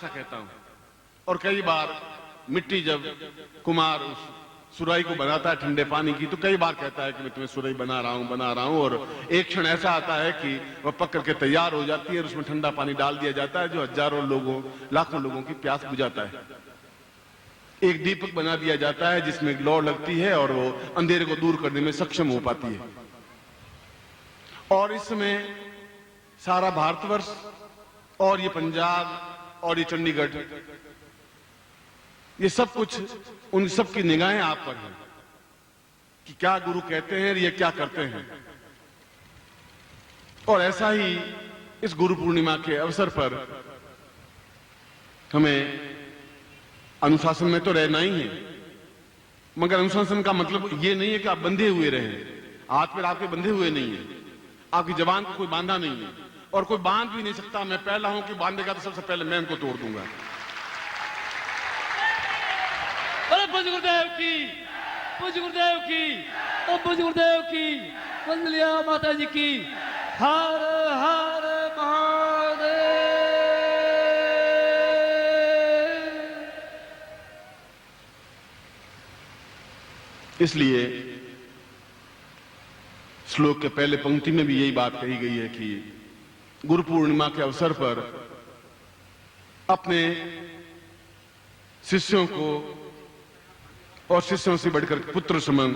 ऐसा कहता हूं। और कई बार मिट्टी जब कुमार उस सुराही को बनाता है ठंडे पानी की, तो कई बार कहता है कि मैं तुम्हें सुराही बना रहा हूं। और एक क्षण ऐसा आता है कि वह पक करके तैयार हो जाती है और उसमें ठंडा पानी डाल दिया जाता है जो हजारों लोगों, लाखों लोगों की प्यास बुझाता है। एक दीपक बना दिया जाता है जिसमें लौ लगती है और वो अंधेरे को दूर करने में सक्षम हो पाती है। और इस समय सारा भारतवर्ष और ये पंजाब और ये चंडीगढ़, ये सब कुछ, उन सब की निगाहें आप पर हैं कि क्या गुरु कहते हैं, ये क्या करते हैं। और ऐसा ही इस गुरु पूर्णिमा के अवसर पर हमें अनुशासन में तो रहना ही है, मगर अनुशासन का मतलब ये नहीं है कि आप बंधे हुए रहें। हाथ पैर आपके बंधे हुए नहीं है, आपकी जवान को कोई बांधा नहीं है और कोई बांध भी नहीं सकता। मैं पहला हूं कि बांधेगा तो सबसे पहले मैं उनको तोड़ दूंगा। पूज्य गुरुदेव की, पूज्य गुरुदेव की, पूज्य गुरुदेव की, वंदलिया माता जी की। हर हर महादेव। इसलिए श्लोक के पहले पंक्ति में भी यही बात कही गई है कि गुरु पूर्णिमा के अवसर पर अपने शिष्यों को, और शिष्यों से बढ़कर पुत्र समान,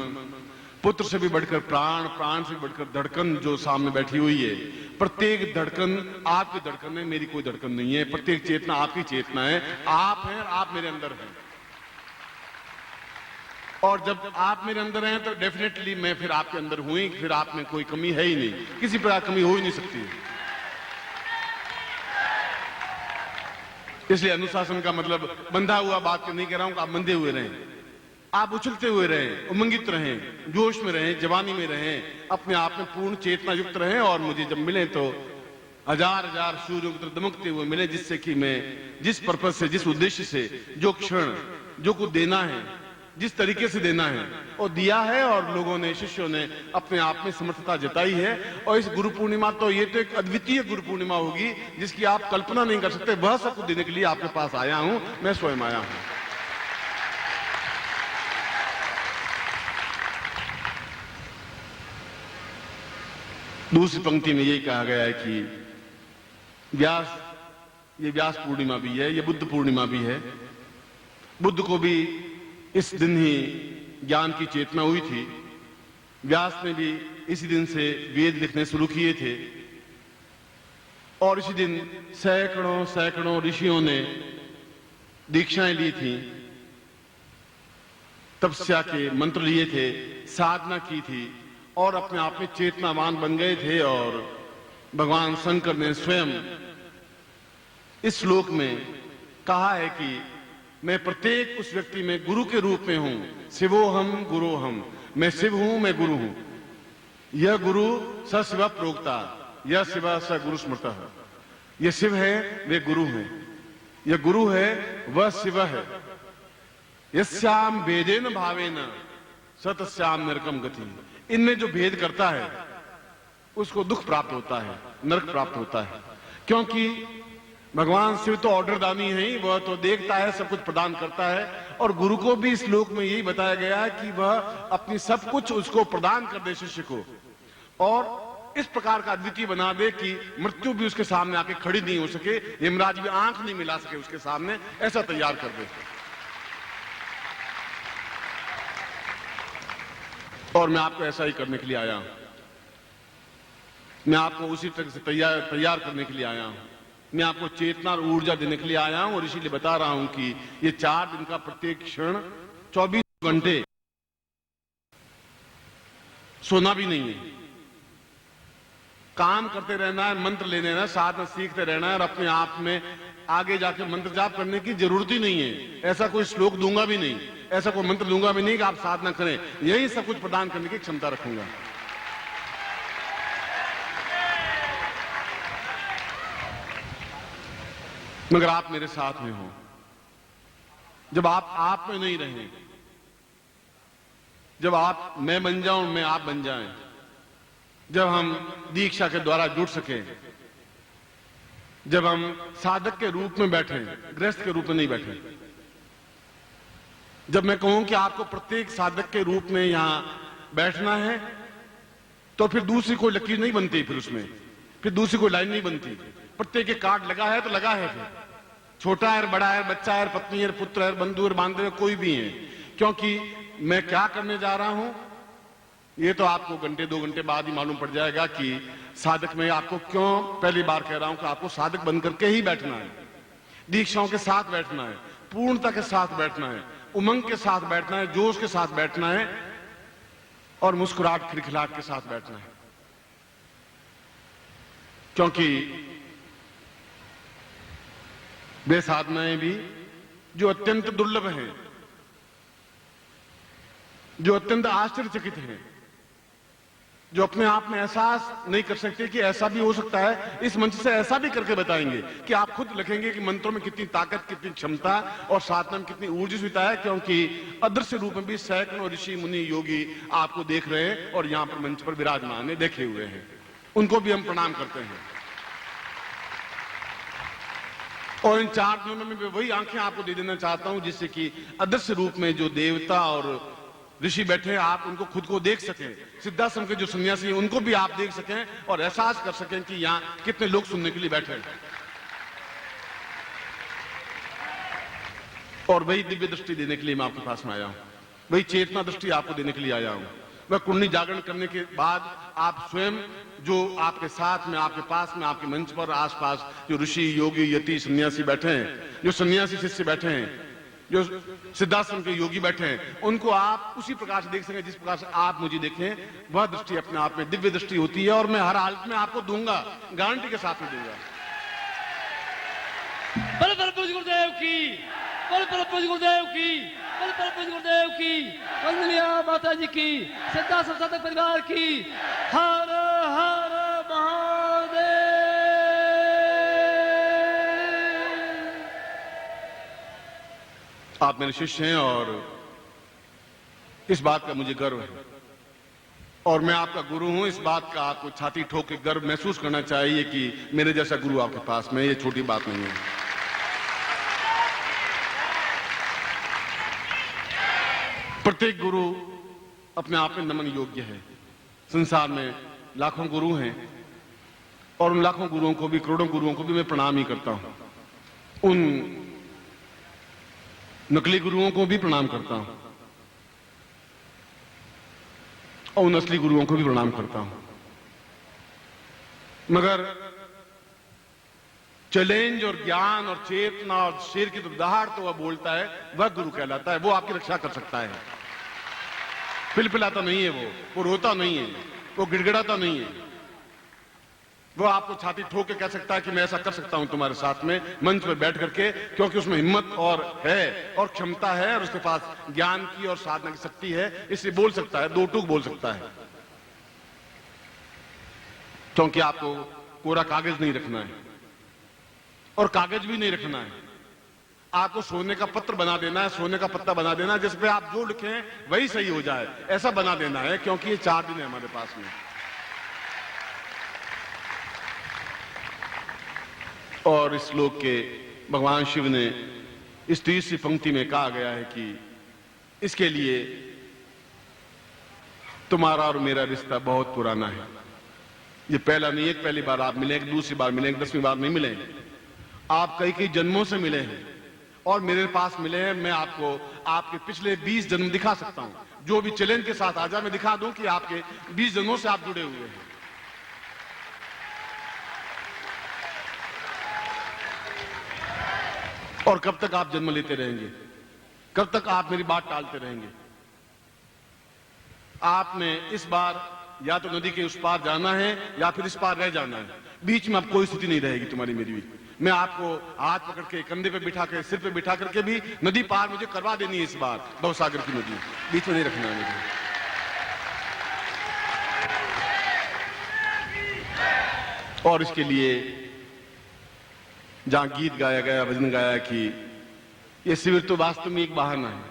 पुत्र से भी बढ़कर प्राण, प्राण से बढ़कर धड़कन जो सामने बैठी हुई है, प्रत्येक धड़कन आपकी धड़कन है, मेरी कोई धड़कन नहीं है। प्रत्येक चेतना आपकी चेतना है, आप हैं और आप मेरे अंदर हैं। और जब आप मेरे अंदर हैं तो डेफिनेटली मैं फिर आपके अंदर हुई, फिर आप में कोई कमी है ही नहीं, किसी प्रकार कमी हो ही नहीं सकती। इसलिए अनुशासन का मतलब बंधा हुआ बात नहीं कह रहा हूं कि आप बंधे हुए रहें, आप उछलते हुए रहें, उमंगित रहें, जोश में रहें, जवानी में रहें, अपने आप में पूर्ण चेतना युक्त रहें। और मुझे जब मिले तो हजार हजार सूर्यों की तरह दमकते हुए मिले, जिससे कि मैं जिस पर्पस से, जिस उद्देश्य से, जो क्षण, जो कुछ देना है, जिस तरीके से देना है और दिया है, और लोगों ने, शिष्यों ने अपने आप में समर्थता जताई है। और इस गुरु पूर्णिमा तो ये तो एक अद्वितीय गुरु पूर्णिमा होगी जिसकी आप कल्पना नहीं कर सकते। वह सब कुछ देने के लिए आपके पास आया हूं, मैं स्वयं आया हूं। दूसरी पंक्ति में यही कहा गया है कि व्यास, ये व्यास पूर्णिमा भी है, ये बुद्ध पूर्णिमा भी है। बुद्ध को भी इस दिन ही ज्ञान की चेतना हुई थी। व्यास ने भी इसी दिन से वेद लिखने शुरू किए थे और इसी दिन सैकड़ों सैकड़ों ऋषियों ने दीक्षाएं ली थी, तपस्या के मंत्र लिए थे, साधना की थी और अपने आप में चेतनावान बन गए थे। और भगवान शंकर ने स्वयं इस श्लोक में कहा है कि मैं प्रत्येक उस व्यक्ति में गुरु के रूप में हूं। शिवो हम गुरु हम, मैं शिव हूं, मैं गुरु हूं। यह गुरु स शिव प्रोक्ता, यह शिव स गुरु स्मृतः। यह शिव है, वे गुरु हैं। यह गुरु है, वह शिव है। यस्याम भेदेन भावेन सतस्याम नरकम गति। इनमें जो भेद करता है उसको दुख प्राप्त होता है, नरक प्राप्त होता है। क्योंकि भगवान शिव तो ऑर्डरदानी है ही, वह तो देखता है, सब कुछ प्रदान करता है। और गुरु को भी इस श्लोक में यही बताया गया है कि वह अपनी सब कुछ उसको प्रदान कर दे शिष्य को, और इस प्रकार का अद्वितीय बना दे कि मृत्यु भी उसके सामने आके खड़ी नहीं हो सके, यमराज भी आंख नहीं मिला सके उसके सामने, ऐसा तैयार कर दे। और मैं आपको ऐसा ही करने के लिए आया हूं, मैं आपको उसी तरह से तैयार करने के लिए आया हूं। मैं आपको चेतना और ऊर्जा देने के लिए आया हूं और इसीलिए बता रहा हूं कि ये 4 दिन का प्रत्येक क्षण 24 घंटे सोना भी नहीं है, काम करते रहना है, मंत्र लेने रहना, साधना सीखते रहना है। और अपने आप में आगे जाके मंत्र जाप करने की जरूरत ही नहीं है। ऐसा कोई श्लोक दूंगा भी नहीं, ऐसा कोई मंत्र दूंगा भी नहीं कि आप साधना करें। यही सब कुछ प्रदान करने की क्षमता रखूंगा। मगर आप मेरे साथ में हो। जब आप में नहीं रहें, जब आप, मैं बन जाऊं, मैं आप बन जाएं, जब हम दीक्षा के द्वारा जुड़ सकें, जब हम साधक के रूप में बैठे, गृहस्थ के रूप में नहीं बैठे। जब मैं कहूं कि आपको प्रत्येक साधक के रूप में यहां बैठना है, तो फिर दूसरी कोई लकीर नहीं बनती, फिर दूसरी कोई लाइन नहीं बनती। प्रत्येक के कार्ड लगा है तो लगा है, फिर छोटा है, बड़ा है, बच्चा है, पत्नी है, पुत्र है, बंधु है, बांधव है, कोई भी है। क्योंकि मैं क्या करने जा रहा हूं ये तो आपको घंटे 2 घंटे बाद ही मालूम पड़ जाएगा कि साधक में आपको क्यों पहली बार कह रहा हूं कि आपको साधक बन करके ही बैठना है, दीक्षाओं के साथ बैठना है, पूर्णता के साथ बैठना है, उमंग के साथ बैठना है, जोश के साथ बैठना है और मुस्कुराहट खिलखिलाहट के साथ बैठना है। क्योंकि वे साधनाएं भी जो अत्यंत दुर्लभ हैं, जो अत्यंत आश्चर्यचकित हैं, जो अपने आप में एहसास नहीं कर सकते कि ऐसा भी हो सकता है, इस मंच से ऐसा भी करके बताएंगे कि आप खुद लिखेंगे कि मंत्रों में कितनी ताकत, कितनी क्षमता और साधना में कितनी ऊर्जा है। क्योंकि अदृश्य रूप में भी सैकड़ों ऋषि मुनि योगी आपको देख रहे हैं और यहां पर मंच पर विराजमान है, देखे हुए हैं, उनको भी हम प्रणाम करते हैं। और इन 4 दिनों में मैं वही आंखें आपको दे देना चाहता हूं जिससे कि अदृश्य रूप में जो देवता और ऋषि बैठे हैं, आप उनको खुद को देख सकें। सिद्धाश्रम के जो सन्यासी हैं उनको भी आप देख सकें और एहसास कर सकें कि यहां कितने लोग सुनने के लिए बैठे हैं। और वही दिव्य दृष्टि देने के लिए मैं आपके पास में आया हूं, वही चेतना दृष्टि आपको देने के लिए आया हूं। वह कुंडली जागरण करने के बाद आप स्वयं जो आपके साथ में, आपके पास में, आपके मंच पर आसपास जो ऋषि योगी यति सन्यासी बैठे हैं, जो सन्यासी शिष्य बैठे हैं, जो सिद्धाश्रम के योगी बैठे हैं, उनको आप उसी प्रकार से देख सकें जिस प्रकार से आप मुझे देखें। वह दृष्टि अपने आप में दिव्य दृष्टि होती है और मैं हर हालत में आपको दूंगा, गारंटी के साथ में दूंगा। बल बल पूज्य गुरुदेव की, बल बल पूज्य गुरुदेव की, बल बल पूज्य गुरुदेव की, वंदनीय माता जी की, सिद्धाश्रम साधक परिवार की। हर हर महादेव। आप मेरे शिष्य हैं और इस बात का मुझे गर्व है और मैं आपका गुरु हूं, इस बात का आपको छाती ठोक के गर्व महसूस करना चाहिए कि मेरे जैसा गुरु आपके पास में, ये छोटी बात नहीं है। प्रत्येक गुरु अपने आप में नमन योग्य है। संसार में लाखों गुरु हैं और उन लाखों गुरुओं को भी, करोड़ों गुरुओं को भी मैं प्रणाम ही करता हूं। उन नकली गुरुओं को भी प्रणाम करता हूं और उन असली गुरुओं को भी प्रणाम करता हूं। मगर चैलेंज और ज्ञान और चेतना और शेर की दहाड़ तो वह बोलता है, वह गुरु कहलाता है। वो आपकी रक्षा कर सकता है। पिलपिलाता नहीं है, वो रोता नहीं है, वो गिड़गिड़ाता नहीं है। वो आपको छाती ठोक के कह सकता है कि मैं ऐसा कर सकता हूं तुम्हारे साथ में मंच पर बैठ करके, क्योंकि उसमें हिम्मत और है और क्षमता है और उसके पास ज्ञान की और साधना की शक्ति है, इसलिए बोल सकता है, 2 टूक बोल सकता है। क्योंकि आपको कोरा कागज नहीं रखना है और कागज भी नहीं रखना है, आपको सोने का पत्र बना देना है, सोने का पत्ता बना देना है, जिस पे आप जो लिखें वही सही हो जाए, ऐसा बना देना है। क्योंकि ये 4 दिन है हमारे पास में और इस श्लोक के भगवान शिव ने इस 30वीं पंक्ति में कहा गया है कि इसके लिए तुम्हारा और मेरा रिश्ता बहुत पुराना है। ये पहला नहीं है, पहली बार आप मिलेंगे, दूसरी बार मिलेंगे, 10वीं बार नहीं मिलेंगे। आप कई कई जन्मों से मिले हैं और मेरे पास मिले हैं। मैं आपको आपके पिछले 20 जन्म दिखा सकता हूं। जो भी चैलेंज के साथ आ जाए मैं दिखा दूं कि आपके 20 जन्मों से आप जुड़े हुए हैं। और कब तक आप जन्म लेते रहेंगे? कब तक आप मेरी बात टालते रहेंगे? आपने इस बार या तो नदी के उस पार जाना है या फिर इस पार रह जाना है। बीच में अब कोई स्थिति नहीं रहेगी तुम्हारी मेरी भी। मैं आपको हाथ पकड़ के, कंधे पे बिठा के, सिर पे बिठा करके भी नदी पार मुझे करवा देनी है इस बार, भवसागर की नदी बीच में नहीं रखना है मुझे। और इसके लिए जहां गीत गाया गया, भजन गाया कि ये शिविर तो वास्तव में एक बहाना है।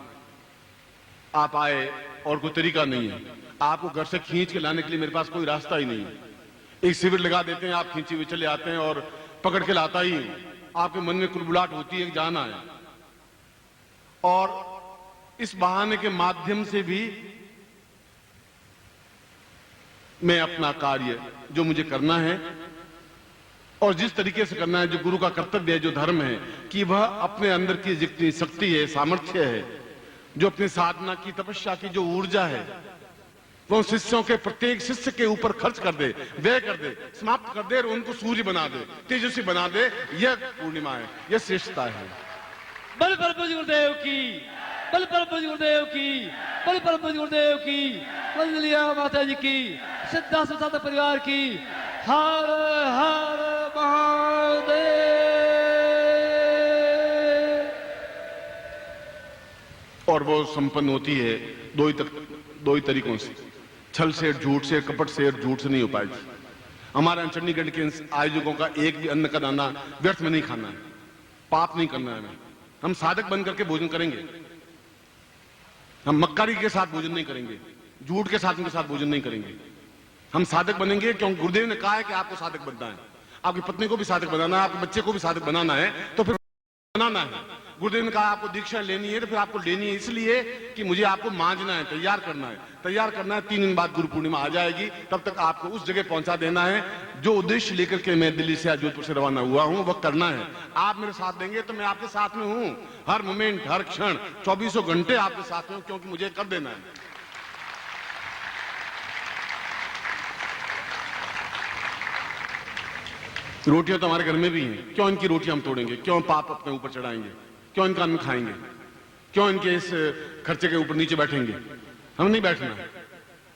आप आए और कोई तरीका नहीं है। आपको घर से खींच के लाने के लिए मेरे पास कोई रास्ता ही नहीं है। एक शिविर लगा देते हैं, आप खींचे हुए चले आते हैं और पकड़ के लाता ही हूं। आपके मन में कुलबुलाहट होती है कि जाना है, और इस बहाने के माध्यम से भी मैं अपना कार्य जो मुझे करना है और जिस तरीके से करना है, जो गुरु का कर्तव्य है, जो धर्म है, कि वह अपने अंदर की जितनी शक्ति है, सामर्थ्य है, जो अपनी साधना की, तपस्या की जो ऊर्जा है, वो शिष्यों के प्रत्येक शिष्य के ऊपर खर्च कर दे, व्यय कर दे, समाप्त कर दे और उनको सूर्य बना दे, तेजस्वी बना दे। यह पूर्णिमा है, यह श्रेष्ठता है। बल पर पूज्य गुरुदेव की, बल पर पूज्य गुरुदेव की, बल पर पूज्य गुरुदेव की, वंदनीय माता जी की, सिद्धा संस्थापक परिवार की। हर हर महादेव। और वो संपन्न होती है दो ही तरीकों से, छल से, झूठ से, कपट से और झूठ से नहीं हो पाएगी। हमारे चंडीगढ़ के आयोजकों का एक भी अन्न का दाना व्यर्थ में नहीं खाना है, पाप नहीं करना है हमें। हम साधक बन करके भोजन करेंगे, हम मक्कारी के साथ भोजन नहीं करेंगे, झूठ के साथ उनके साथ भोजन नहीं करेंगे। हम साधक बनेंगे क्योंकि गुरुदेव ने कहा है कि आपको साधक बनना है, आपकी पत्नी को भी साधक बनाना है, आपके बच्चे को भी साधक बनाना है, तो फिर बनाना है। गुरुदेव ने कहा आपको दीक्षा लेनी है, तो फिर आपको लेनी है इसलिए कि मुझे आपको मांझना है, तैयार करना है। 3 दिन बाद गुरु पूर्णिमा आ जाएगी, तब तक आपको उस जगह पहुंचा देना है जो उद्देश्य लेकर के मैं दिल्ली से या जोधपुर से रवाना हुआ हूं, वह करना है। आप मेरे साथ देंगे तो मैं आपके साथ में हूं, हर मोमेंट, हर क्षण, 24 घंटे आपके साथ में हूं, क्योंकि मुझे कर देना है। रोटियां तो हमारे घर में भी हैं, क्यों इनकी रोटियां हम तोड़ेंगे, क्यों पाप अपने ऊपर चढ़ाएंगे, क्यों इनका अन्न खाएंगे, क्यों इनके इस खर्चे के ऊपर नीचे बैठेंगे। हम नहीं बैठना।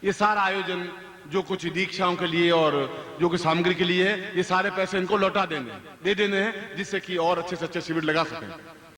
ये सारा आयोजन जो कुछ दीक्षाओं के लिए और जो कुछ सामग्री के लिए है, ये सारे पैसे इनको लौटा देने हैं, दे देने हैं, जिससे कि और अच्छे से अच्छे शिविर लगा सकें।